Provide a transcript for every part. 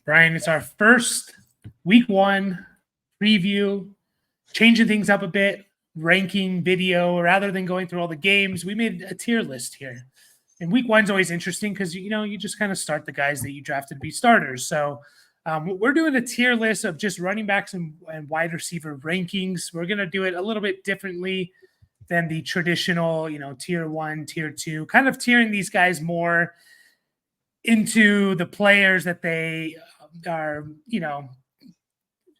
Brian, it's our first week one preview, changing things up a bit, ranking video. Rather than going through all the games, we made a tier list here. And week one's always interesting because, you just kind of start the guys that you drafted to be starters. So we're doing a tier list of just running backs and wide receiver rankings. We're going to do it a little bit differently than the traditional, tier one, tier two, kind of tiering these guys more into the players that they are,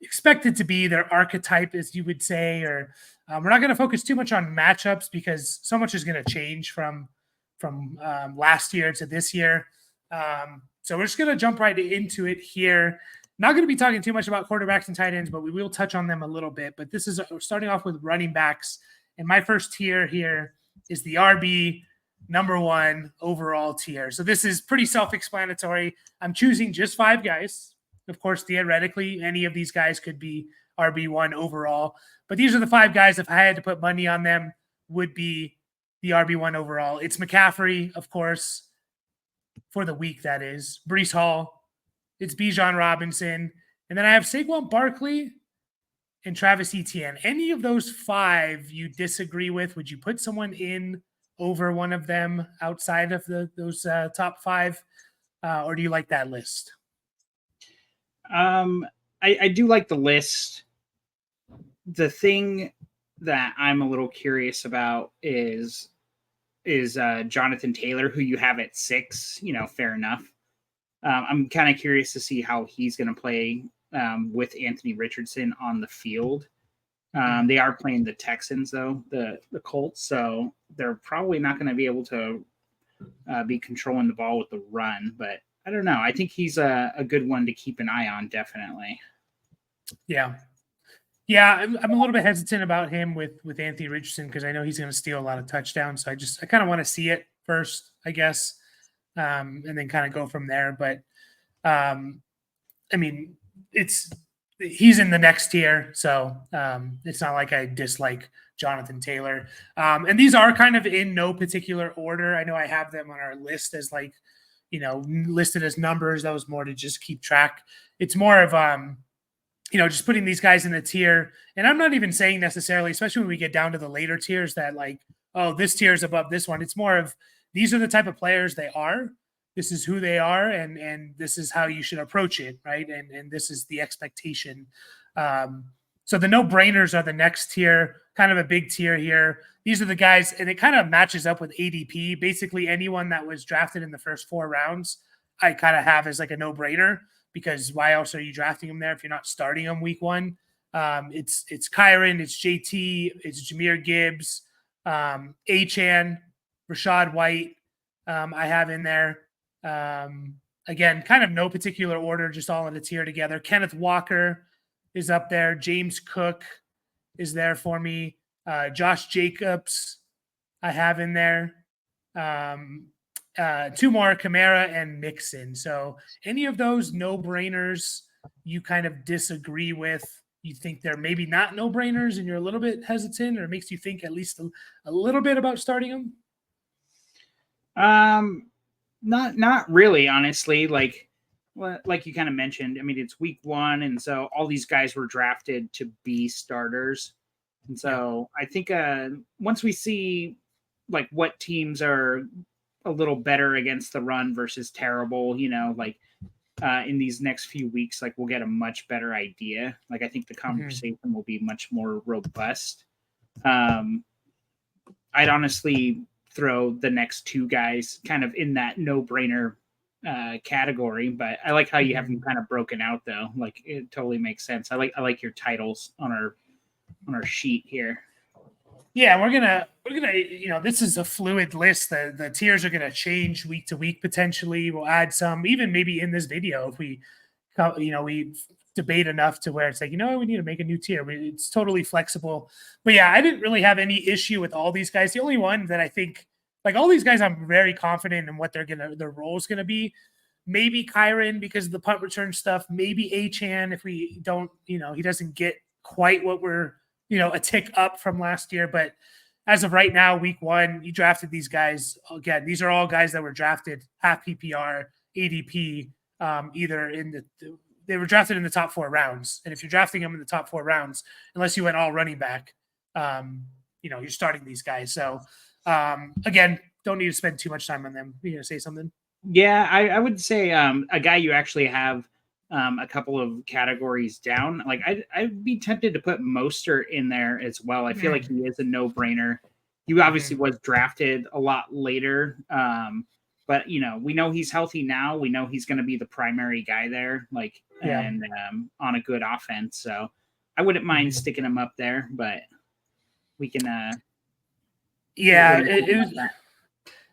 expected to be their archetype, as you would say, or we're not going to focus too much on matchups because so much is going to change from last year to this year. So we're just going to jump right into it here. Not going to be talking too much about quarterbacks and tight ends, but we will touch on them a little bit. But this is starting off with running backs. And my first tier here is the RB number one overall tier. So this is pretty self-explanatory. I'm choosing just 5 guys. Of course, theoretically, any of these guys could be RB1 overall. But these are the 5 guys, if I had to put money on them, would be the RB1 overall. It's McCaffrey, of course, for the week, that is. Breece Hall. It's Bijan Robinson. And then I have Saquon Barkley and Travis Etienne. Any of those 5 you disagree with? Would you put someone in over one of them outside of those top 5? Or do you like that list? I do like the list. The thing that I'm a little curious about is Jonathan Taylor, who you have at 6. Fair enough. I'm kind of curious to see how he's going to play with Anthony Richardson on the field. They are playing the Texans, though, the Colts, so they're probably not going to be able to be controlling the ball with the run. But I don't know. I think he's a good one to keep an eye on, definitely. Yeah, I'm a little bit hesitant about him with Anthony Richardson because I know he's going to steal a lot of touchdowns. So I kind of want to see it first, I guess, and then kind of go from there. But he's in the next tier, so it's not like I dislike Jonathan Taylor. And these are kind of in no particular order. I know I have them on our list as listed as numbers. That was more to just keep track. It's more of just putting these guys in a tier. And I'm not even saying necessarily, especially when we get down to the later tiers, that this tier is above this one. It's more of these are the type of players they are. This is who they are, and this is how you should approach it, right? And this is the expectation. So the no-brainers are the next tier, kind of a big tier here. These are the guys, and it kind of matches up with ADP. Basically, anyone that was drafted in the first 4 rounds, I kind of have as like a no-brainer because why else are you drafting them there if you're not starting them week 1? It's Kyron, it's JT, it's Jahmyr Gibbs, Achane, Rashad White. I have in there. Again, kind of no particular order, just all in a tier together. Kenneth Walker is up there. James Cook is there for me. Josh Jacobs I have in there. 2 more, Kamara and Mixon. So any of those no-brainers you kind of disagree with, you think they're maybe not no-brainers and you're a little bit hesitant, or it makes you think at least a little bit about starting them? Not really, honestly. Like you kind of mentioned, it's week 1, and so all these guys were drafted to be starters. And so I think once we see what teams are a little better against the run versus terrible, in these next few weeks, we'll get a much better idea. I think the conversation will be much more robust. I'd honestly throw the next 2 guys kind of in that no-brainer category, but I like how you have them kind of broken out, though. It totally makes sense. I like your titles on our sheet here. Yeah, we're gonna this is a fluid list. The tiers are gonna change week to week potentially. We'll add some, even maybe in this video if we debate enough to where it's we need to make a new tier. It's totally flexible. But yeah, I didn't really have any issue with all these guys. The only one that I think, all these guys, I'm very confident in what their role is gonna be. Maybe Kyron because of the punt return stuff. Maybe Achane if we don't, he doesn't get quite what we're a tick up from last year. But as of right now, week 1, you drafted these guys. Again, these are all guys that were drafted half PPR, ADP, either in they were drafted in the top 4 rounds. And if you're drafting them in the top 4 rounds, unless you went all running back, you're starting these guys. So again, don't need to spend too much time on them. You gonna say something? Yeah, I would say a guy you actually have a couple of categories down. Like I'd be tempted to put Mostert in there as well. I feel like he is a no-brainer. He obviously was drafted a lot later, but we know he's healthy now. We know he's going to be the primary guy there, and on a good offense. So I wouldn't mind sticking him up there, but we can. It was.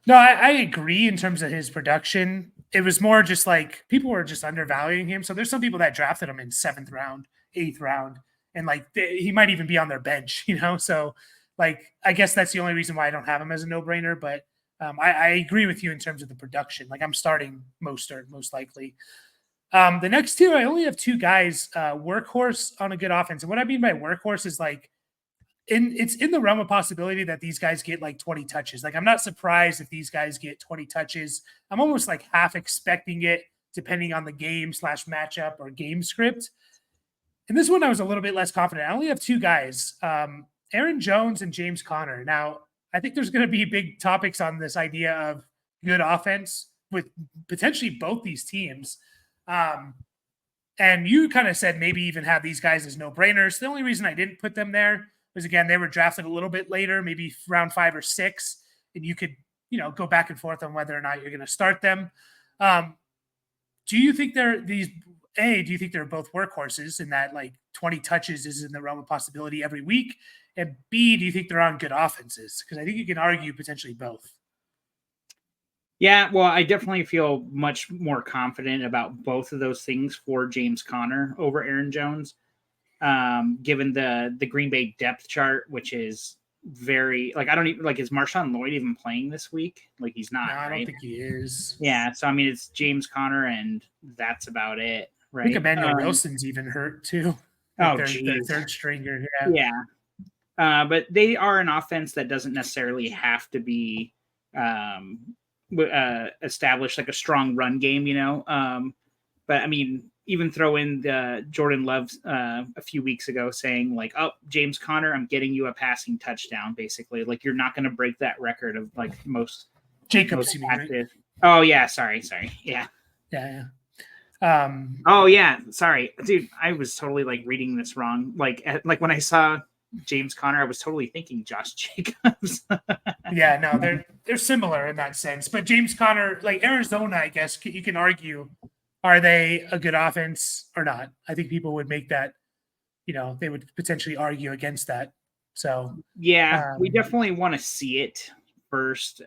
No, I agree in terms of his production. It was more just like people were just undervaluing him. So there's some people that drafted him in 7th round, 8th round, and he might even be on their bench, So I guess that's the only reason why I don't have him as a no-brainer. But I agree with you in terms of the production. I'm starting Mostert most likely. The next tier, I only have 2 guys, workhorse on a good offense. And what I mean by workhorse is it's in the realm of possibility that these guys get 20 touches. I'm not surprised if these guys get 20 touches. I'm almost half expecting it depending on the game / matchup or game script. And this one I was a little bit less confident. I only have 2 guys, Aaron Jones and James Conner. Now, I think there's going to be big topics on this idea of good offense with potentially both these teams. And you kind of said maybe even have these guys as no-brainers. The only reason I didn't put them there was, again, they were drafted a little bit later, maybe round 5 or 6, and you could, go back and forth on whether or not you're going to start them. Do you think do you think they're both workhorses in that 20 touches is in the realm of possibility every week? And B, do you think they're on good offenses? Because I think you can argue potentially both. Yeah, well, I definitely feel much more confident about both of those things for James Conner over Aaron Jones. Given the Green Bay depth chart, which is very I don't even is Marshawn Lloyd even playing this week? He's not. No, I right? don't think he is. Yeah, so I mean it's James Conner and that's about it, right? I think Emmanuel Wilson's even hurt too. Their 3rd stringer. Yeah. But they are an offense that doesn't necessarily have to be established a strong run game, But I mean, even throw in the Jordan Love a few weeks ago saying oh, James Conner, I'm getting you a passing touchdown, basically. You're not going to break that record of most Jacobs. Right? Oh yeah, sorry. Yeah. Yeah. Oh yeah, sorry, dude. I was totally reading this wrong. When I saw James Conner, I was totally thinking Josh Jacobs. Yeah, no, they're similar in that sense. But James Conner, Arizona, I guess you can argue, are they a good offense or not? I think people would make that, they would potentially argue against that. So yeah, we definitely want to see it first,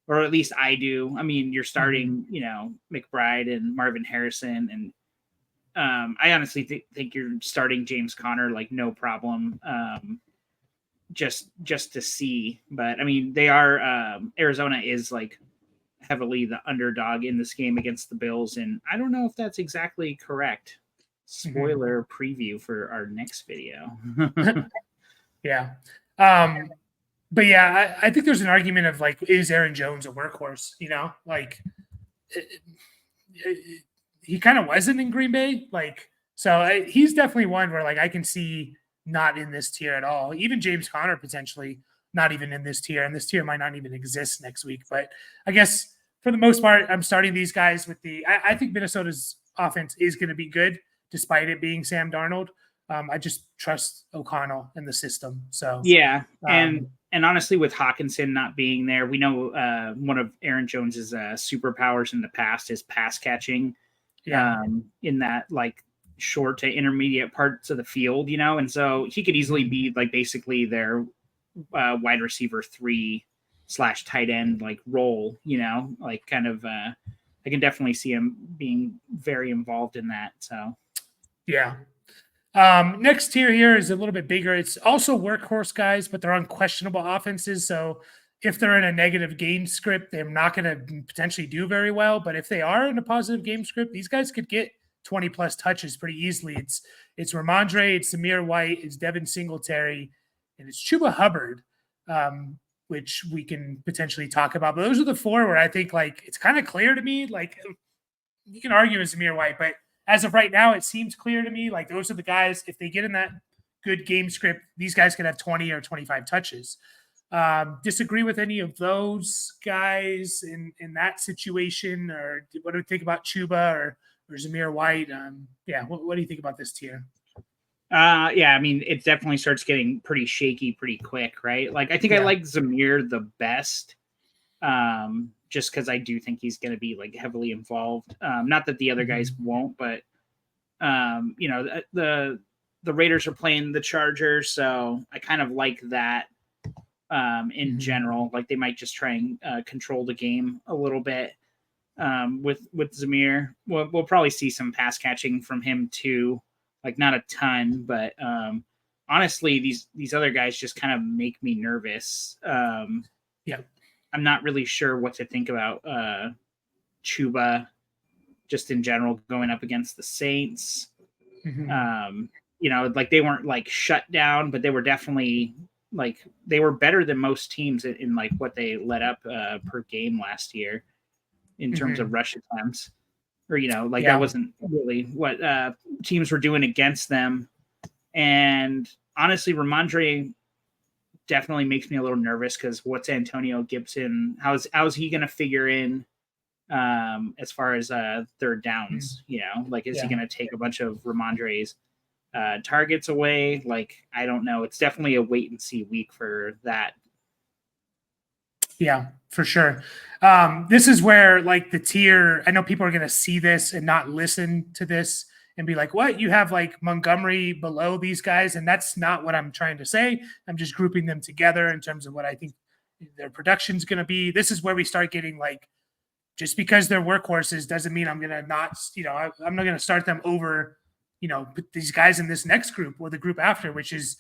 or at least I do. I mean, you're starting, McBride and Marvin Harrison, and I honestly think you're starting James Conner no problem, just to see. But I mean, they are Arizona is heavily the underdog in this game against the Bills, and I don't know if that's exactly correct. Spoiler preview for our next video. Yeah. But yeah, I think there's an argument of is Aaron Jones a workhorse? He kind of wasn't in Green Bay. So he's definitely one where I can see not in this tier at all. Even James Conner potentially not even in this tier, and this tier might not even exist next week. But I guess for the most part, I'm starting these guys with I think Minnesota's offense is going to be good despite it being Sam Darnold. I just trust O'Connell and the system. So yeah, and honestly, with Hawkinson not being there, we know one of Aaron Jones's superpowers in the past is pass catching. Yeah. In that short to intermediate parts of the field, and so he could easily be basically their wide receiver 3 / tight end role, I can definitely see him being very involved in that. So yeah. Next tier here is a little bit bigger. It's also workhorse guys, but they're on questionable offenses. So if they're in a negative game script, they're not going to potentially do very well. But if they are in a positive game script, these guys could get 20 plus touches pretty easily. It's Ramondre, it's Samir White, it's Devin Singletary, and it's Chuba Hubbard, which we can potentially talk about. But those are the 4 where I think it's kind of clear to me. you can argue with Zamir White, but as of right now, it seems clear to me like those are the guys. If they get in that good game script, these guys could have 20 or 25 touches. Disagree with any of those guys in that situation, or what do you think about Chuba or Zamir White? What do you think about this tier? Yeah, I mean, it definitely starts getting pretty shaky pretty quick, right? Like, I think I like Zamir the best, just because I do think he's going to be like heavily involved. Not that the other guys won't, but the Raiders are playing the Chargers, so I kind of like that. In general, like they might just try and control the game a little bit. With Zamir, we'll probably see some pass catching from him too. Like not a ton, but honestly, these other guys just kind of make me nervous. I'm not really sure what to think about Chuba just in general going up against the Saints. Like they weren't like shut down, but they were definitely like they were better than most teams in like what they let up per game last year in terms of rush attempts. Or that wasn't really what teams were doing against them. And honestly, Ramondre definitely makes me a little nervous because what's Antonio Gibson? How's he going to figure in as far as third downs? Is he going to take a bunch of Ramondre's targets away? Like, I don't know. It's definitely a wait and see week for that. Yeah, for sure. This is where like the tier, I know people are going to see this and not listen to this and be like, what? You have like Montgomery below these guys. And that's not what I'm trying to say. I'm just grouping them together in terms of what I think their production is going to be. This is where we start getting like, just because they're workhorses doesn't mean I'm going to not, I'm not going to start them over, these guys in this next group or the group after, which is,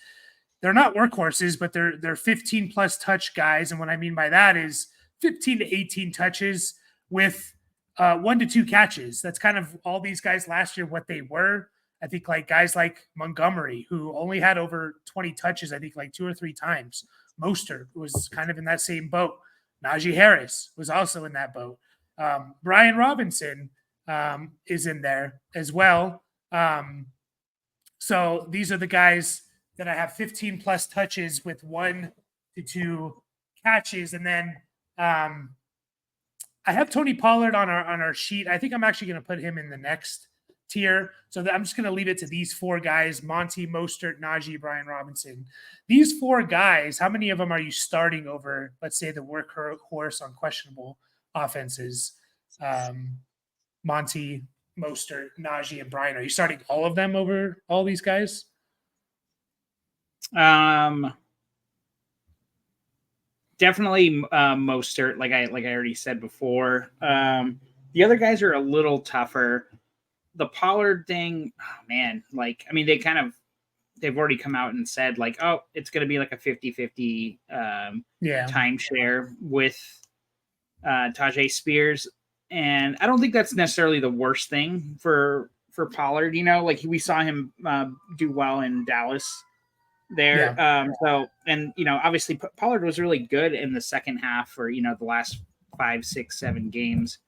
they're not workhorses, but they're 15 plus touch guys. And what I mean by that is 15 to 18 touches with 1 to 2 catches. That's kind of all these guys last year, what they were. I think like guys like Montgomery, who only had over 20 touches, I think like 2 or 3 times. Mostert was kind of in that same boat. Najee Harris was also in that boat. Brian Robinson is in there as well. So these are the guys that I have 15 plus touches with 1 to 2 catches. And then I have Tony Pollard on our sheet. I think I'm actually going to put him in the next tier. So I'm just going to leave it to these 4 guys: Monty, Mostert, Najee, Brian Robinson. These 4 guys, how many of them are you starting over, let's say, the workhorse on questionable offenses? Monty, Mostert, Najee, and Brian. Are you starting all of them over all these guys? Definitely Mostert, like I already said before. The other guys are a little tougher. The Pollard thing, oh man, like I mean they've already come out and said like, oh, it's going to be like a 50-50 timeshare with Tajay Spears, and I don't think that's necessarily the worst thing for Pollard. Like we saw him do well in Dallas there. So, and obviously Pollard was really good in the second half for the last 5, 6, 7 games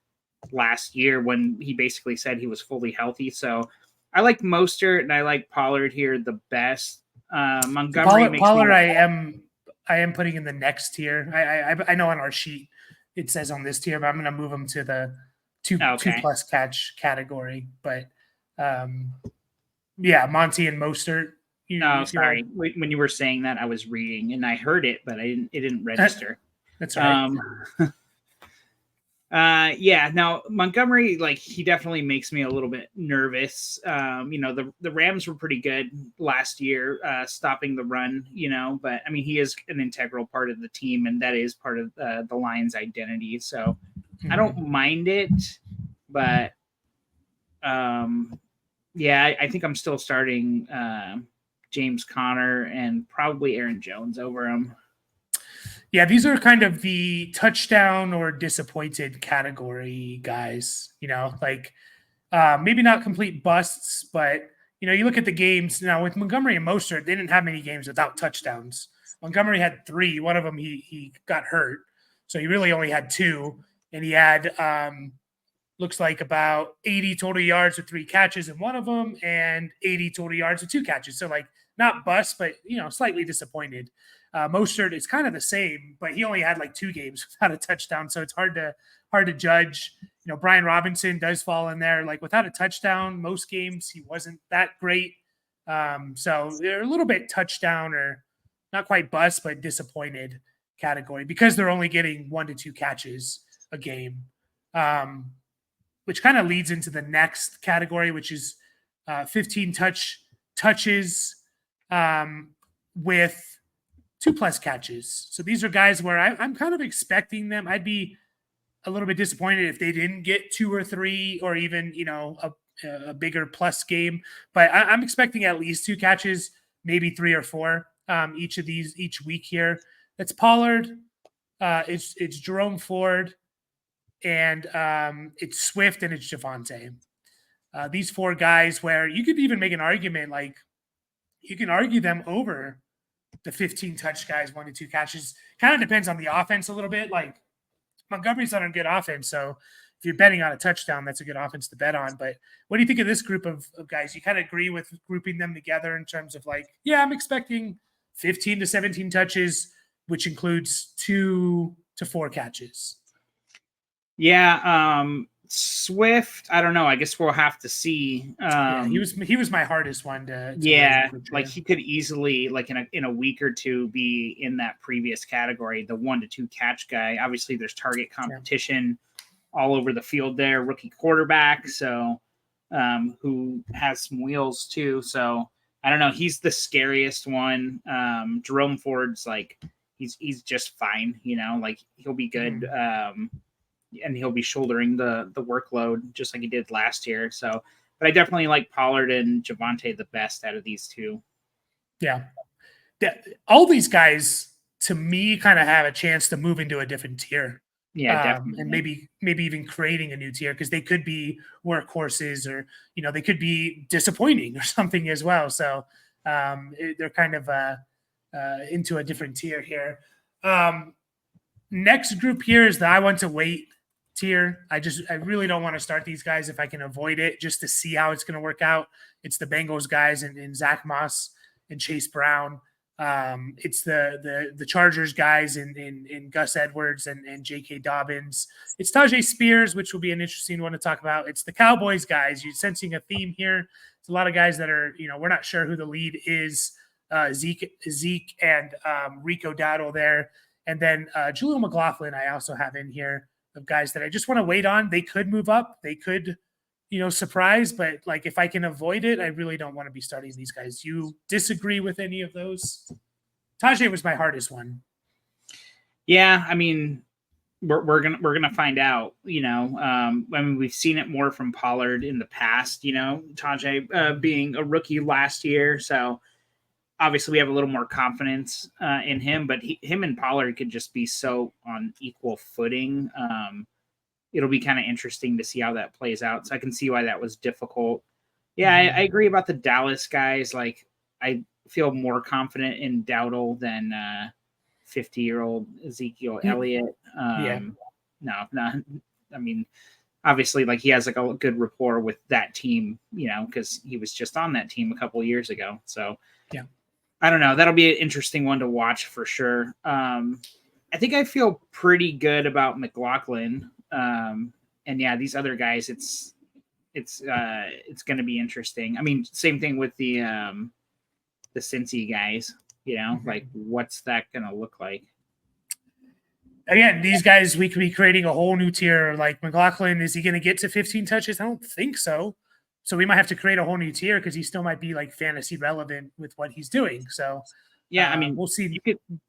last year when he basically said he was fully healthy. So I like Mostert and I like Pollard here the best. Montgomery Pollard I am putting in the next tier. I know on our sheet it says on this tier, but I'm going to move him to the 2 plus catch category. But Monty and Mostert. Sorry. When you were saying that, I was reading and I heard it, but it didn't register. That's right. Now Montgomery, like he definitely makes me a little bit nervous. The Rams were pretty good last year, stopping the run, but I mean, he is an integral part of the team and that is part of the Lions identity. So I don't mind it, but I think I'm still starting James Conner and probably Aaron Jones over him. Yeah, these are kind of the touchdown or disappointed category guys, maybe not complete busts, but, you look at the games now with Montgomery and Mostert, they didn't have many games without touchdowns. Montgomery had 3. One of them, he got hurt. So he really only had 2. And he had looks like about 80 total yards with 3 catches in one of them and 80 total yards with 2 catches. So like not bust, but slightly disappointed. Mostert is kind of the same, but he only had like 2 games without a touchdown, so it's hard to judge. Brian Robinson does fall in there. Like without a touchdown, most games he wasn't that great. So they're a little bit touchdown or not quite bust, but disappointed category because they're only getting 1 to 2 catches a game, which kind of leads into the next category, which is 15 touches with 2+ catches. So these are guys where I'm kind of expecting them. I'd be a little bit disappointed if they didn't get 2 or 3 or even, a bigger plus game. But I'm expecting at least 2 catches, maybe 3 or 4 each week here. It's Pollard, it's Jerome Ford, and it's Swift, and it's Javonte. These 4 guys where you could even make an argument, like you can argue them over the 15 touch guys, 1 to 2 catches. Kind of depends on the offense a little bit. Like Montgomery's on a good offense, so if you're betting on a touchdown, that's a good offense to bet on. But what do you think of this group of guys? You kind of agree with grouping them together in terms of like, yeah, I'm expecting 15 to 17 touches, which includes 2 to 4 catches. Yeah, Swift, I don't know. I guess we'll have to see. He was my hardest one to like he could easily, like in a week or two, be in that previous category, the 1 to 2 catch guy. Obviously, there's target competition all over the field there. Rookie quarterback, so who has some wheels too. So I don't know. He's the scariest one. Jerome Ford's like he's just fine. Like he'll be good. And he'll be shouldering the workload just like he did last year. So, but I definitely like Pollard and Javonte the best out of these 2. Yeah. All these guys, to me, kind of have a chance to move into a different tier. Yeah, definitely. And maybe even creating a new tier because they could be workhorses or, they could be disappointing or something as well. So they're kind of into a different tier here. Next group here is the I want to wait tier. I really don't want to start these guys if I can avoid it, just to see how it's going to work out. It's the Bengals guys and Zach Moss and Chase Brown. It's the Chargers guys in Gus Edwards and J.K. Dobbins. It's Tajay Spears, which will be an interesting one to talk about. It's the Cowboys guys. You're sensing a theme here. It's a lot of guys that are, we're not sure who the lead is. Zeke and Rico Dowdle there. And then Julio McLaughlin I also have in here of guys that I just want to wait on. They could move up. They could, surprise. But, like, if I can avoid it, I really don't want to be starting these guys. You disagree with any of those? Tajay was my hardest one. Yeah, I mean, we're gonna find out. I mean, we've seen it more from Pollard in the past. Tajay being a rookie last year, so obviously we have a little more confidence in him, but him and Pollard could just be so on equal footing. It'll be kind of interesting to see how that plays out. So I can see why that was difficult. Yeah, I agree about the Dallas guys. Like, I feel more confident in Dowdle than 50-year-old Ezekiel Elliott. No. I mean, obviously, like, he has like a good rapport with that team, because he was just on that team a couple of years ago. So yeah. I don't know. That'll be an interesting one to watch for sure. I think I feel pretty good about McLaughlin. And yeah, these other guys, it's going to be interesting. I mean, same thing with the Cincy guys, like what's that going to look like? Again, these guys, we could be creating a whole new tier. Like McLaughlin, is he going to get to 15 touches? I don't think so. So we might have to create a whole new tier because he still might be like fantasy relevant with what he's doing. So yeah, I mean, we'll see.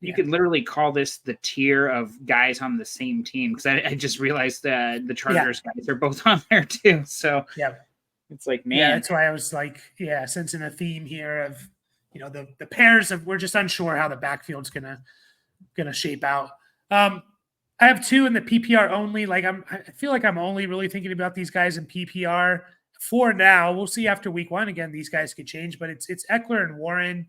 You could literally call this the tier of guys on the same team, because I just realized that the Chargers guys are both on there too. So yeah, it's like, man, yeah, that's why I was like, sensing a theme here of the pairs of, we're just unsure how the backfield's gonna shape out. I have 2 in the PPR only. Like I feel like I'm only really thinking about these guys in PPR. For now, we'll see after week 1. Again, these guys could change, but it's Eckler and Warren.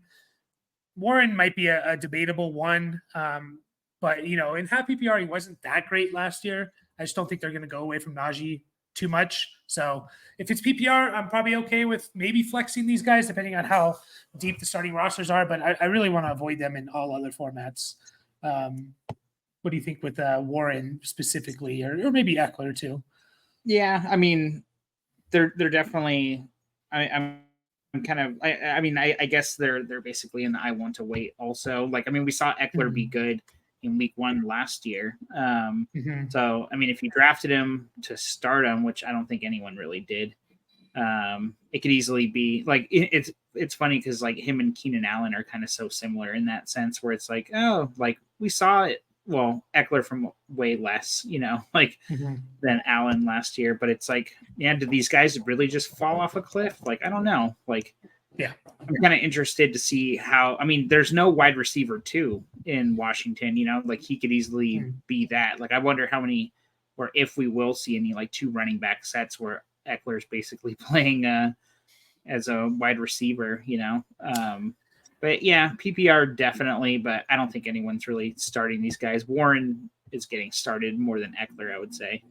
Warren might be a debatable one, but in half PPR, he wasn't that great last year. I just don't think they're going to go away from Najee too much. So if it's PPR, I'm probably okay with maybe flexing these guys depending on how deep the starting rosters are. But I really want to avoid them in all other formats. What do you think with Warren specifically, or maybe Eckler too? Yeah, I mean, they're definitely. I'm kind of. I guess they're basically in the I want to wait. Also, like, I mean, we saw Eckler be good in week 1 last year. So, I mean, if you drafted him to start him, which I don't think anyone really did, it could easily be like it's funny because like him and Keenan Allen are kind of so similar in that sense, where it's like, oh, like we saw it. Well, Eckler from way less, like than Allen last year, but it's like, yeah, did these guys really just fall off a cliff? Like, I don't know. Like, yeah, I'm kind of interested to see how. I mean, there's no wide receiver too in Washington. Like he could easily be that. Like, I wonder how many, or if we will see any like 2 running back sets where Eckler's basically playing as a wide receiver. But yeah, PPR definitely, but I don't think anyone's really starting these guys. Warren is getting started more than Eckler, I would say.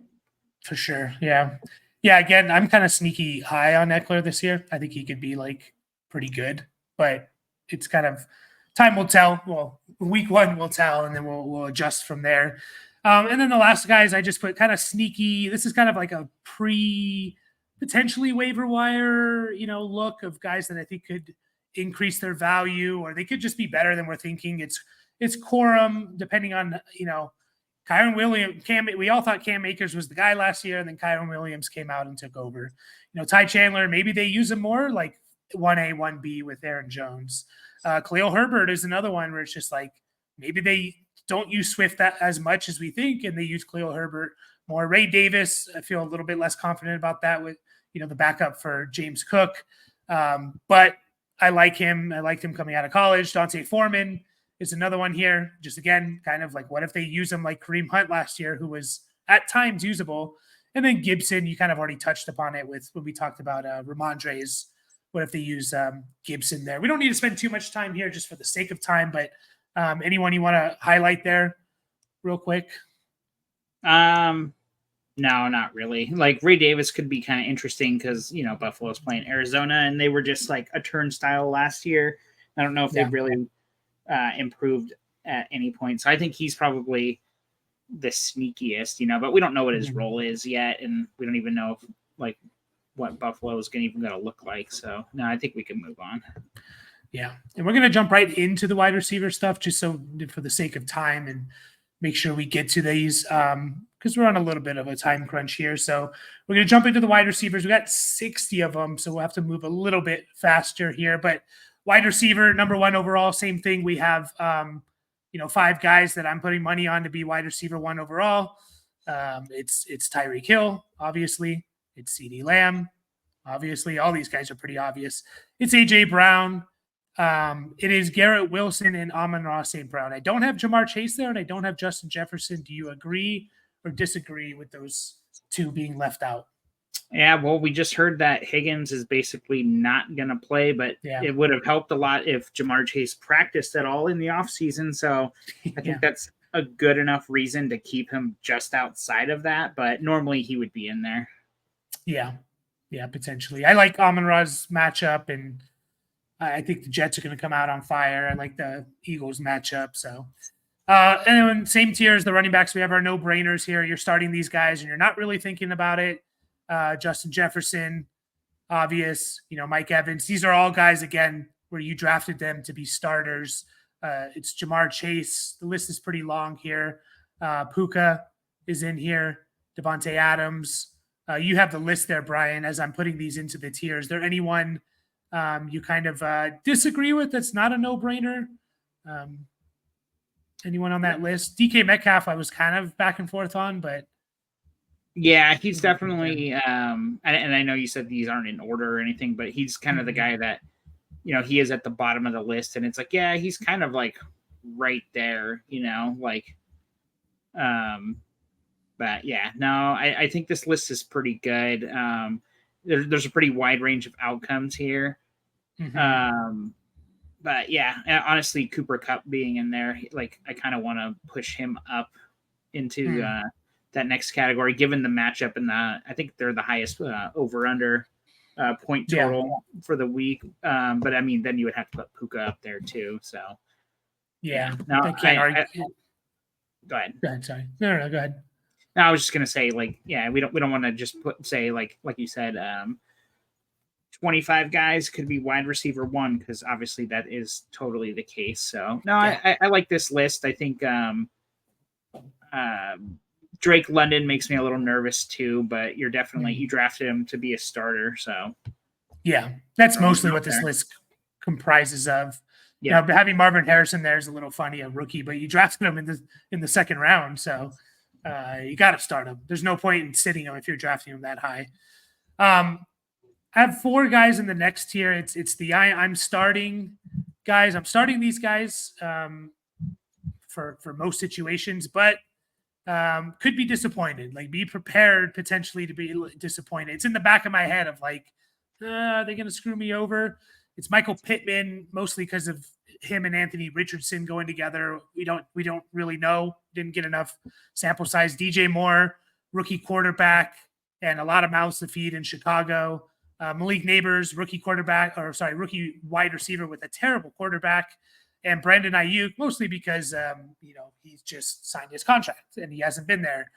For sure. Yeah. Yeah. Again, I'm kind of sneaky high on Eckler this year. I think he could be like pretty good, but it's kind of time will tell. Well, week 1 will tell, and then we'll adjust from there. And then the last guys I just put kind of sneaky. This is kind of like a potentially waiver wire, look of guys that I think could increase their value, or they could just be better than we're thinking. It's quorum, depending on, Kyron Williams, we all thought Cam Akers was the guy last year, and then Kyron Williams came out and took over. Ty Chandler, maybe they use him more, like 1A, 1B with Aaron Jones. Khalil Herbert is another one where it's just like maybe they don't use Swift that as much as we think, and they use Khalil Herbert more. Ray Davis, I feel a little bit less confident about that with the backup for James Cook, but I like him. I liked him coming out of college. Dante Foreman is another one here. Just again, kind of like what if they use him like Kareem Hunt last year, who was at times usable. And then Gibson, you kind of already touched upon it with when we talked about Ramondre's. What if they use Gibson there? We don't need to spend too much time here just for the sake of time, but anyone you want to highlight there real quick? No, not really. Like Ray Davis could be kind of interesting because, Buffalo's playing Arizona and they were just like a turnstile last year. I don't know if they've really improved at any point. So I think he's probably the sneakiest, but we don't know what his role is yet. And we don't even know if, like, what Buffalo is even going to look like. So no, I think we can move on. Yeah. And we're going to jump right into the wide receiver stuff just so for the sake of time and make sure we get to these because we're on a little bit of a time crunch here. So we're going to jump into the wide receivers. We got 60 of them, so we'll have to move a little bit faster here. But wide receiver, number 1 overall, same thing. We have, 5 guys that I'm putting money on to be wide receiver 1 overall. It's Tyreek Hill, obviously. It's CeeDee Lamb, obviously. All these guys are pretty obvious. It's A.J. Brown. It is Garrett Wilson and Amon-Ra St. Brown. I don't have Jamar Chase there, and I don't have Justin Jefferson. Do you agree or disagree with those 2 being left out? Yeah, well, we just heard that Higgins is basically not going to play, but it would have helped a lot if Jamar Chase practiced at all in the offseason. So I think that's a good enough reason to keep him just outside of that, but normally he would be in there. Yeah, potentially. I like Amon-Ra's matchup, and I think the Jets are going to come out on fire. I like the Eagles matchup. So, and then same tier as the running backs, we have our no-brainers here. You're starting these guys, and you're not really thinking about it. Justin Jefferson, obvious. Mike Evans. These are all guys, again, where you drafted them to be starters. It's Jamar Chase. The list is pretty long here. Puka is in here. Devontae Adams. You have the list there, Brian, as I'm putting these into the tiers. Is there anyone you kind of disagree with that's not a no-brainer? Anyone on that list? DK Metcalf, I was kind of back and forth on, but yeah, he's definitely. And I know you said these aren't in order or anything, but he's kind of the guy that, he is at the bottom of the list, and it's like, yeah, he's kind of like right there, like. But yeah, no, I think this list is pretty good. There's a pretty wide range of outcomes here. But yeah, honestly, Cooper Kupp being in there, like I kind of want to push him up into that next category, given the matchup and I think they're the highest over under point total for the week. But I mean, then you would have to put Puka up there too. So now I can't argue. Go ahead. Go ahead. Sorry. No. Go ahead. No, I was just gonna say, like, we don't want to just say like you said, 25 guys could be wide receiver 1, because obviously that is totally the case. So no, I like this list. I think Drake London makes me a little nervous too, but you're definitely you drafted him to be a starter. So yeah, that's mostly what this list comprises of. Yeah, having Marvin Harrison there is a little funny, a rookie, but you drafted him in the second round, so you got to start him. There's no point in sitting him if you're drafting him that high. I have 4 guys in the next tier. It's the I'm starting guys. I'm starting these guys for most situations, but could be disappointed. Like, be prepared potentially to be disappointed. It's in the back of my head of like, are they going to screw me over? It's Michael Pittman, mostly because of him and Anthony Richardson going together. We don't really know. Didn't get enough sample size. DJ Moore, rookie quarterback, and a lot of mouths to feed in Chicago. Malik Neighbors, rookie wide receiver with a terrible quarterback. And Brandon Ayuk, mostly because he's just signed his contract and he hasn't been there.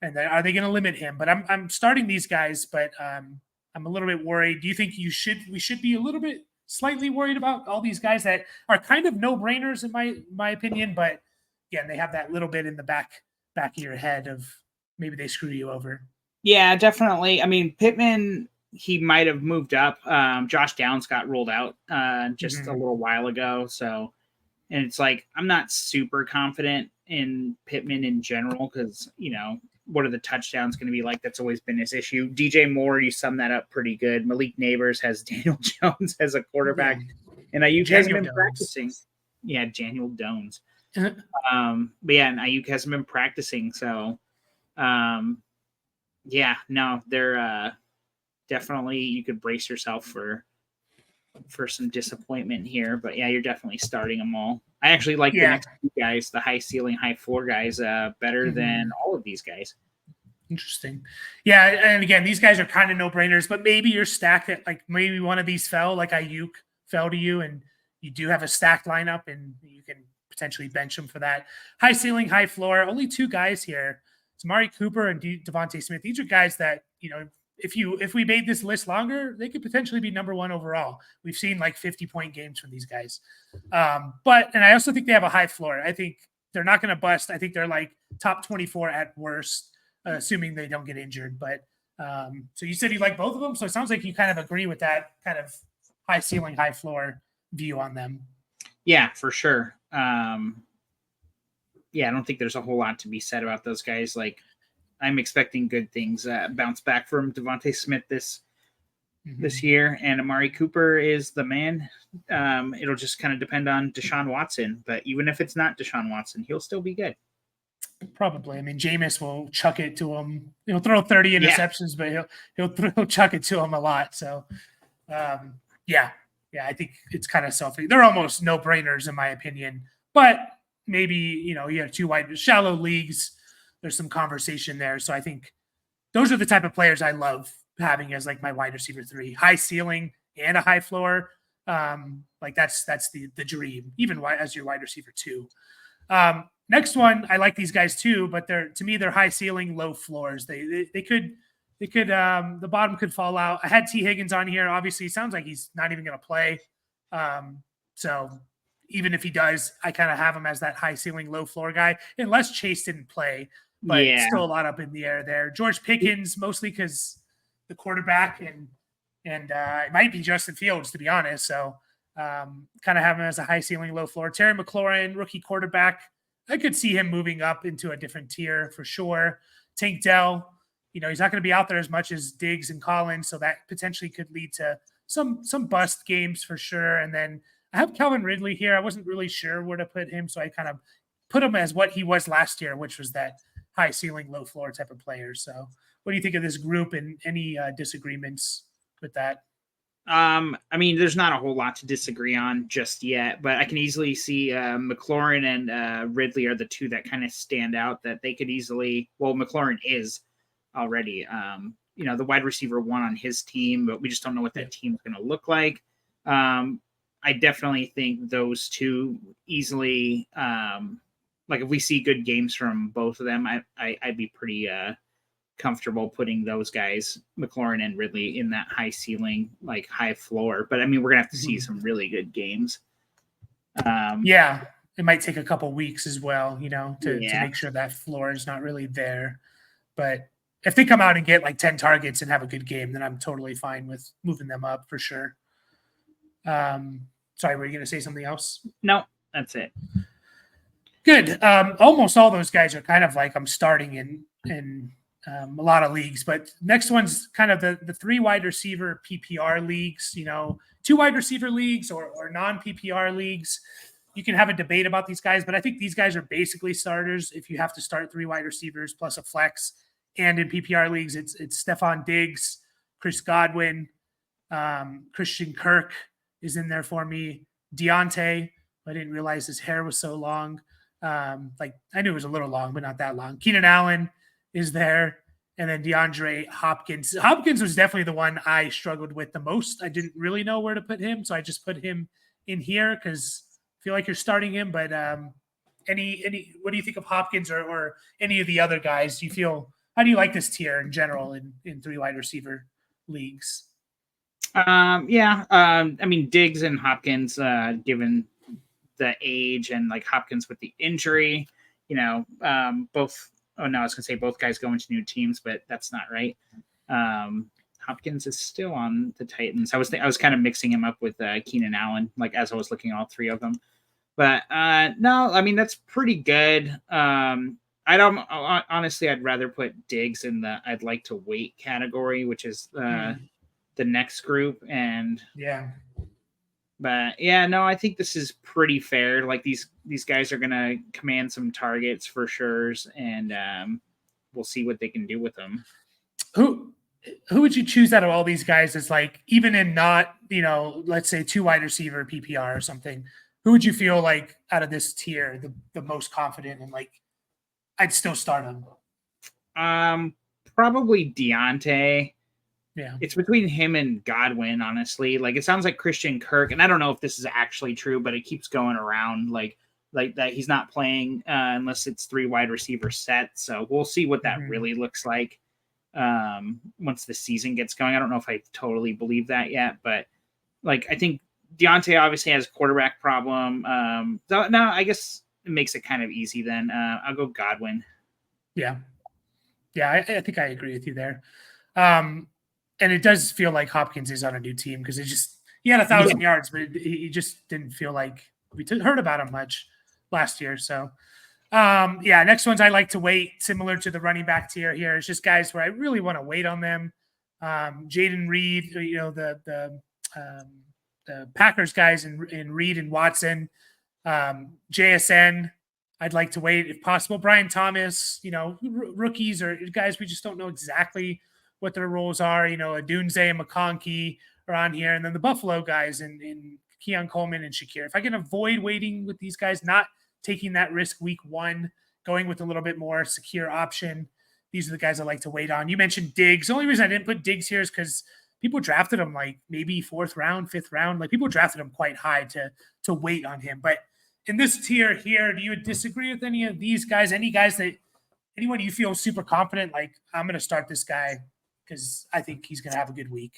And are they going to limit him? But I'm starting these guys, but I'm a little bit worried. Do you think we should be a little bit slightly worried about all these guys that are kind of no-brainers in my opinion, but again, they have that little bit in the back of your head of maybe they screw you over? Yeah, definitely. I mean, Pittman, he might have moved up. Josh Downs got rolled out just a little while ago. So, and it's like, I'm not super confident in Pittman in general because, what are the touchdowns going to be like? That's always been his issue. DJ Moore, you sum that up pretty good. Malik Neighbors has Daniel Jones as a quarterback. And Ayuk hasn't been practicing. Yeah, Daniel Jones. But yeah, and Ayuk hasn't been practicing. So, they're definitely, you could brace yourself for some disappointment here. But yeah, you're definitely starting them all. I actually like the next 2 guys, the high ceiling, high floor guys, better than all of these guys. Interesting. Yeah, and again, these guys are kind of no-brainers, but maybe you're stacked at, like, maybe one of these fell, like Ayuk fell to you, and you do have a stacked lineup, and you can potentially bench them for that. High ceiling, high floor, only 2 guys here. It's Amari Cooper and Devontae Smith. These are guys that, if we made this list longer, they could potentially be number 1 overall. We've seen like 50-point games from these guys. And I also think they have a high floor. I think they're not going to bust. I think they're like top 24 at worst, assuming they don't get injured. But so you said you like both of them. So it sounds like you kind of agree with that kind of high ceiling, high floor view on them. Yeah, for sure. I don't think there's a whole lot to be said about those guys. Like, I'm expecting good things bounce back from Devontae Smith this year, and Amari Cooper is the man. It'll just kind of depend on Deshaun Watson, but even if it's not Deshaun Watson, he'll still be good. Probably. I mean, Jameis will chuck it to him. He'll throw 30 interceptions, but he'll chuck it to him a lot. So, I think it's kind of selfish. They're almost no-brainers in my opinion, but maybe, you have 2 shallow leagues. There's some conversation there. So I think those are the type of players I love having as like my wide receiver 3, high ceiling and a high floor. Like that's the dream, even as your wide receiver 2. Next one, I like these guys too, but to me, they're high ceiling, low floors. They could the bottom could fall out. I had T Higgins on here. Obviously, it sounds like he's not even going to play. So even if he does, I kind of have him as that high ceiling, low floor guy, unless Chase didn't play. But still a lot up in the air there. George Pickens, mostly because the quarterback, and it might be Justin Fields, to be honest. So kind of have him as a high ceiling, low floor. Terry McLaurin, rookie quarterback. I could see him moving up into a different tier for sure. Tank Dell, he's not going to be out there as much as Diggs and Collins, so that potentially could lead to some bust games for sure. And then I have Calvin Ridley here. I wasn't really sure where to put him, so I kind of put him as what he was last year, which was that high ceiling, low floor type of player. So what do you think of this group, and any disagreements with that? I mean, there's not a whole lot to disagree on just yet, but I can easily see McLaurin and Ridley are the two that kind of stand out that they could easily. Well, McLaurin is already, the wide receiver one on his team, but we just don't know what that team's going to look like. I definitely think those two easily, like if we see good games from both of them, I'd be pretty comfortable putting those guys, McLaurin and Ridley, in that high ceiling, like high floor. But I mean, we're gonna have to see some really good games. Yeah, it might take a couple weeks as well, to make sure that floor is not really there. But if they come out and get like 10 targets and have a good game, then I'm totally fine with moving them up for sure. Sorry, were you gonna say something else? No, that's it. Good. Almost all those guys are kind of like I'm starting in a lot of leagues, but next one's kind of the 3 wide receiver PPR leagues, 2 wide receiver leagues or non PPR leagues. You can have a debate about these guys, but I think these guys are basically starters. If you have to start 3 wide receivers plus a flex, and in PPR leagues, it's Stephon Diggs, Chris Godwin, Christian Kirk is in there for me. Deontay, I didn't realize his hair was so long. I knew it was a little long, but not that long. Keenan Allen is there, and then DeAndre Hopkins. Hopkins was definitely the one I struggled with the most. I didn't really know where to put him, so I just put him in here because I feel like you're starting him. But any what do you think of Hopkins or any of the other guys? How do you like this tier in general in 3 wide receiver leagues? I mean, Diggs and Hopkins, given the age and like Hopkins with the injury, both. Oh no, I was gonna say both guys go into new teams, but that's not right. Hopkins is still on the Titans. I was kind of mixing him up with Keenan Allen, like as I was looking at all 3 of them. But no, I mean that's pretty good. Honestly, I'd rather put Diggs in the I'd like to wait category, which is the next group. And but yeah, no, I think this is pretty fair. Like these guys are gonna command some targets for sure, and we'll see what they can do with them. Who would you choose out of all these guys as like even in not let's say 2 wide receiver PPR or something? Who would you feel like out of this tier the most confident and like I'd still start him? Probably Deontay. Yeah. It's between him and Godwin, honestly. Like it sounds like Christian Kirk, and I don't know if this is actually true, but it keeps going around like that he's not playing unless it's 3 wide receiver sets. So we'll see what that really looks like once the season gets going. I don't know if I totally believe that yet, but like I think Deontay obviously has a quarterback problem. No, I guess it makes it kind of easy then. I'll go Godwin. Yeah. Yeah, I think I agree with you there. And it does feel like Hopkins is on a new team because he had 1,000 yards, but he just didn't feel like we heard about him much last year. So, next ones I like to wait, similar to the running back tier here. It's just guys where I really want to wait on them. Jaden Reed, the Packers guys in Reed and Watson, JSN. I'd like to wait if possible. Brian Thomas, rookies or guys we just don't know exactly what their roles are. Adunze and McConkey are on here. And then the Buffalo guys in Keon Coleman and Shakir. If I can avoid waiting with these guys, not taking that risk week 1, going with a little bit more secure option, these are the guys I like to wait on. You mentioned Diggs. The only reason I didn't put Diggs here is because people drafted him like maybe 4th round, 5th round. Like people drafted him quite high to wait on him. But in this tier here, do you disagree with any of these guys? Anyone you feel super confident, like I'm going to start this guy because I think he's going to have a good week?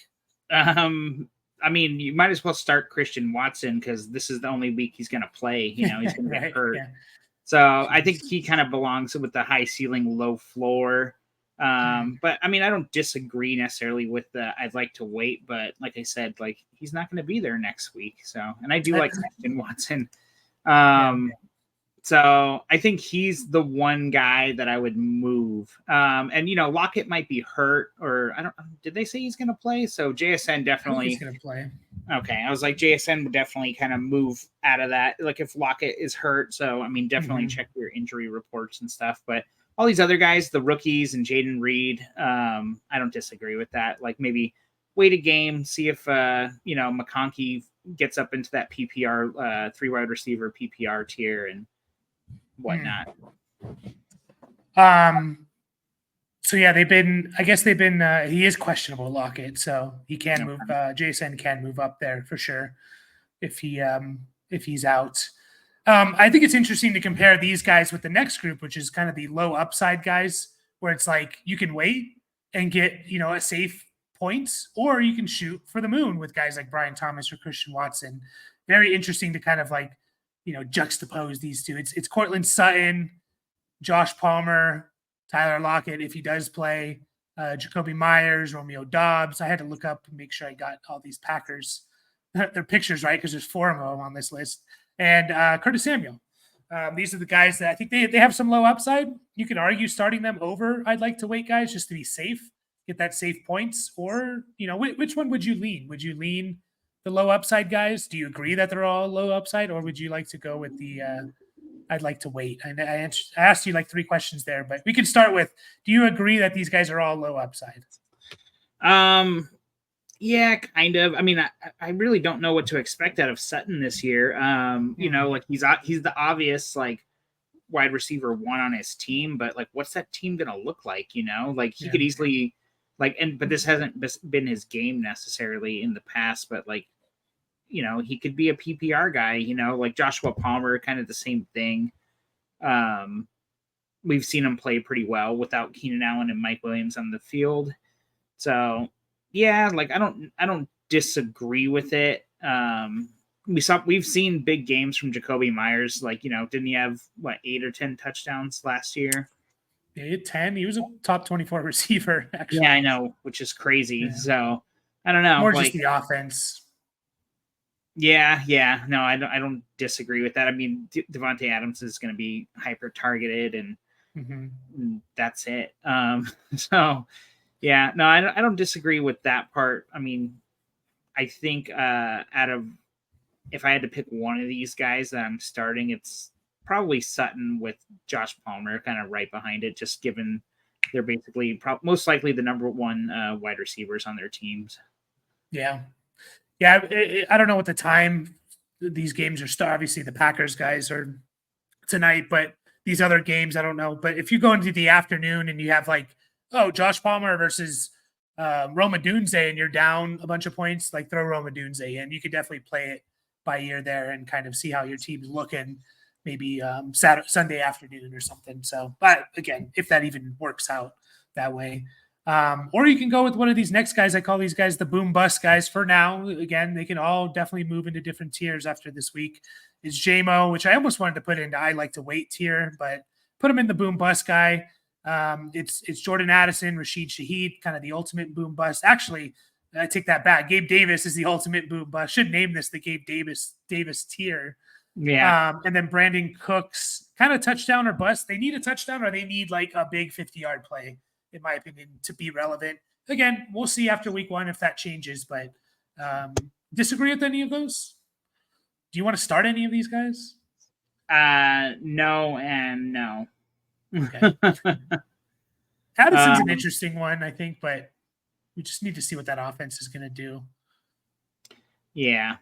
I mean, you might as well start Christian Watson because this is the only week he's going to play. He's going to get hurt. Yeah. So I think he kind of belongs with the high ceiling, low floor. But I mean, I don't disagree necessarily with the I'd like to wait, but like I said, like he's not going to be there next week. So, and I do like Christian Watson. So I think he's the one guy that I would move. And Lockett might be hurt, or I don't. Did they say he's going to play? So JSN definitely he's going to play. Okay, I was like JSN would definitely kind of move out of that. Like if Lockett is hurt, so I mean definitely check your injury reports and stuff. But all these other guys, the rookies and Jaden Reed, I don't disagree with that. Like maybe wait a game, see if McConkey gets up into that PPR 3 wide receiver PPR tier and whatnot. So yeah, they've been he is questionable, Lockett, so he can move Jason can move up there for sure if he's out. I think it's interesting to compare these guys with the next group, which is kind of the low upside guys, where it's like you can wait and get, a safe points, or you can shoot for the moon with guys like Brian Thomas or Christian Watson. Very interesting to kind of like, juxtapose these two. It's Cortland Sutton, Josh Palmer, Tyler Lockett, if he does play, Jacoby Myers, Romeo Dobbs. I had to look up and make sure I got all these Packers, their pictures right, because there's 4 of them on this list. And Curtis Samuel. These are the guys that I think they have some low upside. You can argue starting them over I'd like to wait guys just to be safe, get that safe points. Or, which one would you lean? Would you lean the low upside guys? Do you agree that they're all low upside? Or would you like to go with the I'd like to wait? I asked you like 3 questions there, but we can start with, do you agree that these guys are all low upside? Yeah, kind of. I mean, I really don't know what to expect out of Sutton this year. Like he's the obvious like wide receiver 1 on his team, but like, what's that team gonna look like? Like he could easily but this hasn't been his game necessarily in the past, but like, he could be a PPR guy. Like Joshua Palmer, kind of the same thing. We've seen him play pretty well without Keenan Allen and Mike Williams on the field, so. Yeah, like I don't disagree with it. We've seen big games from Jacoby Myers. Like, didn't he have 8 or 10 touchdowns last year? Yeah, he had 10. He was a top 24 receiver, actually. Yeah, I know, which is crazy. Yeah. So I don't know. More just the offense. Yeah. No, I don't disagree with that. I mean, Devontae Adams is going to be hyper targeted, and that's it. So. Yeah, no, I don't disagree with that part. I mean, I think if I had to pick one of these guys that I'm starting, it's probably Sutton with Josh Palmer kind of right behind it, just given they're basically most likely the number 1 wide receivers on their teams. Yeah. I don't know what the time these games are. Obviously, the Packers guys are tonight, but these other games, I don't know. But if you go into the afternoon and you have like, Josh Palmer versus Roma Dunze, and you're down a bunch of points, like throw Roma Dunze in. You could definitely play it by ear there and kind of see how your team's looking, maybe Sunday afternoon or something. So, but again, if that even works out that way. Or you can go with one of these next guys. I call these guys the boom bust guys for now. Again, they can all definitely move into different tiers after this week. Is JMO, which I almost wanted to put into I like to wait tier, but put him in the boom bust guy. It's Jordan Addison, Rashid Shaheed, kind of the ultimate boom bust. Actually, I take that back. Gabe Davis is the ultimate boom bust. Should name this the Gabe Davis tier. Yeah. And then Brandon Cooks, kind of touchdown or bust. They need a touchdown or they need like a big 50-yard play, in my opinion, to be relevant. Again, we'll see after week 1 if that changes, but disagree with any of those? Do you want to start any of these guys? No and no. Okay. Addison's an interesting one, I think, but we just need to see what that offense is going to do. Yeah.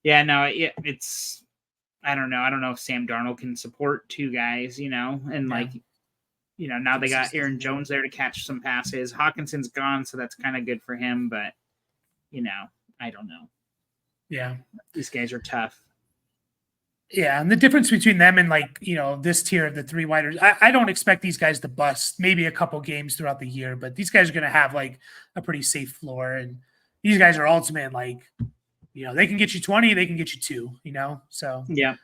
No, it's I don't know. I don't know if Sam Darnold can support 2 guys, and now they got Aaron Jones there to catch some passes. Hawkinson's gone, so that's kind of good for him, but I don't know. Yeah. These guys are tough. Yeah, and the difference between them and this tier of the 3 widers, I don't expect these guys to bust. Maybe a couple games throughout the year, but these guys are going to have like a pretty safe floor, and these guys are ultimate. Like, they can get you 20, they can get you 2. So yeah.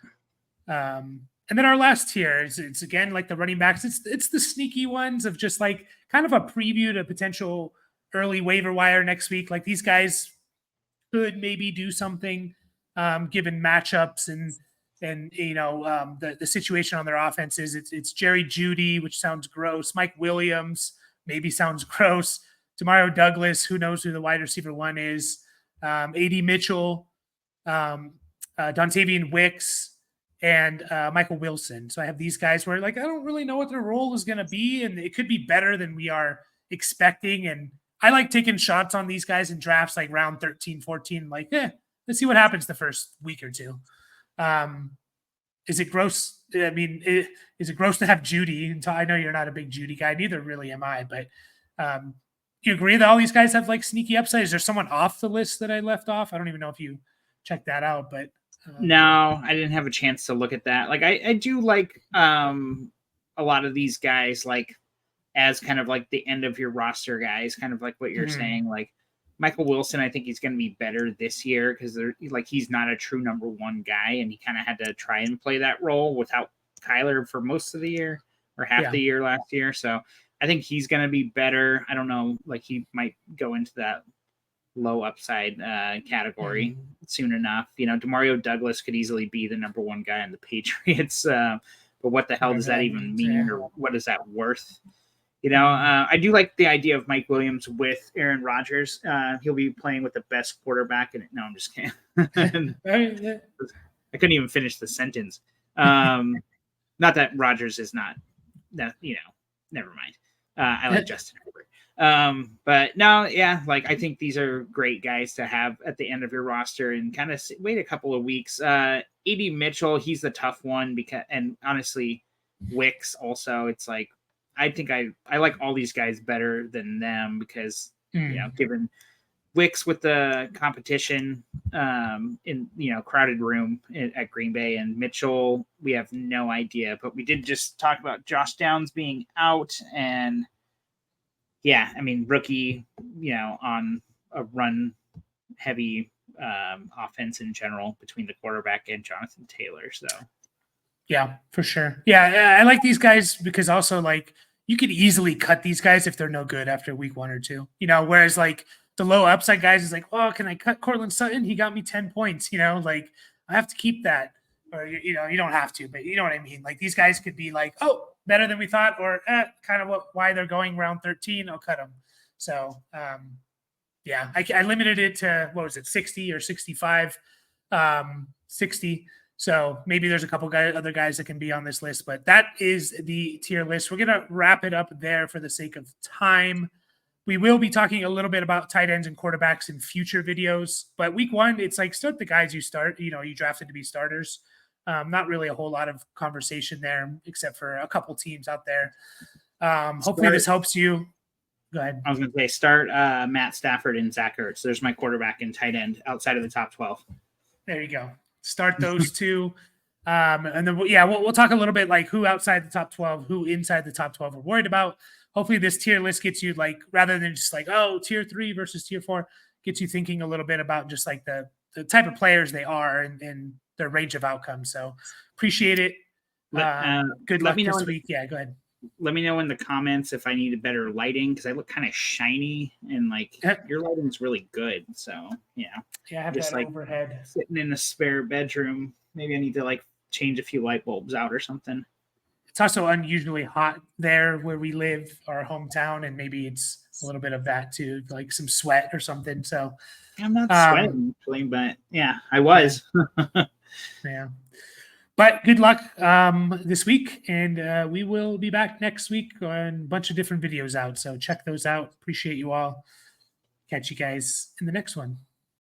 And then our last tier is it's again like the running backs. It's the sneaky ones of just like kind of a preview to potential early waiver wire next week. Like these guys could maybe do something given matchups and the situation on their offenses. It's Jerry Jeudy, which sounds gross. Mike Williams maybe sounds gross. Demario Douglas, who knows who the wide receiver 1 is. A.D. Mitchell, Dontavian Wicks, and Michael Wilson. So I have these guys where like I don't really know what their role is going to be, and it could be better than we are expecting. And I like taking shots on these guys in drafts like round 13, 14. Like, let's see what happens the first week or two. Is it gross? I mean, is it gross to have Judy? And I know you're not a big Judy guy. Neither really am I. But you agree that all these guys have like sneaky upside? Is there someone off the list that I left off? I don't even know if you checked that out. But no, I didn't have a chance to look at that. Like, I do like a lot of these guys, like as kind of like the end of your roster guys, kind of like what you're saying. Like Michael Wilson, I think he's going to be better this year because they're like he's not a true number one guy, and he kind of had to try and play that role without Kyler for most of the year or half the year last year. So I think he's going to be better. I don't know, like he might go into that low upside category soon enough. You know, Demario Douglas could easily be the number one guy on the Patriots. But what the hell does that even mean, or what is that worth? You know, I do like the idea of Mike Williams with Aaron Rodgers. He'll be playing with the best quarterback in it. No, I'm just kidding. I couldn't even finish the sentence. Not that Rodgers is not, you know, never mind. I like Justin Herbert. But no, yeah, like I think these are great guys to have at the end of your roster and kind of wait a couple of weeks. A.D. Mitchell, he's the tough one because, and honestly, Wicks also, it's like, I think I like all these guys better than them because, you know, given Wicks with the competition in, you know, crowded room at Green Bay, and Mitchell, we have no idea. But we did just talk about Josh Downs being out. And, yeah, I mean, rookie, you know, on a run-heavy offense in general between the quarterback and Jonathan Taylor. So, yeah, for sure. Yeah, I like these guys because also, like, you could easily cut these guys if they're no good after week 1 or 2, you know, whereas like the low upside guys is like, oh, can I cut Cortland Sutton? He got me 10 points, you know, like I have to keep that. Or, you know, you don't have to, but you know what I mean? Like these guys could be like, oh, better than we thought, or kind of why they're going round 13. I'll cut them. So, yeah, I limited it to, what was it, 60 or 65, 60. So maybe there's a couple other guys that can be on this list, but that is the tier list. We're going to wrap it up there for the sake of time. We will be talking a little bit about tight ends and quarterbacks in future videos, but week 1, it's like start the guys you drafted to be starters. Not really a whole lot of conversation there, except for a couple teams out there. Hopefully this helps you. Go ahead. I was going to say start Matt Stafford and Zach Ertz. There's my quarterback and tight end outside of the top 12. There you go. Start those two. And then, we'll talk a little bit like who outside the top 12, who inside the top 12 we're worried about. Hopefully this tier list gets you like, rather than just like, oh, tier 3 versus tier 4, gets you thinking a little bit about just like the type of players they are and their range of outcomes. So appreciate it. Good luck this week. Yeah, go ahead. Let me know in the comments if I need better lighting because I look kind of shiny and like your lighting is really good. So yeah, I have just that like overhead sitting in a spare bedroom. Maybe I need to like change a few light bulbs out or something. It's also unusually hot there where we live, our hometown, and maybe it's a little bit of that too, like some sweat or something. So I'm not sweating, but yeah, I was. Yeah. But good luck this week, and we will be back next week on a bunch of different videos out. So check those out. Appreciate you all. Catch you guys in the next one.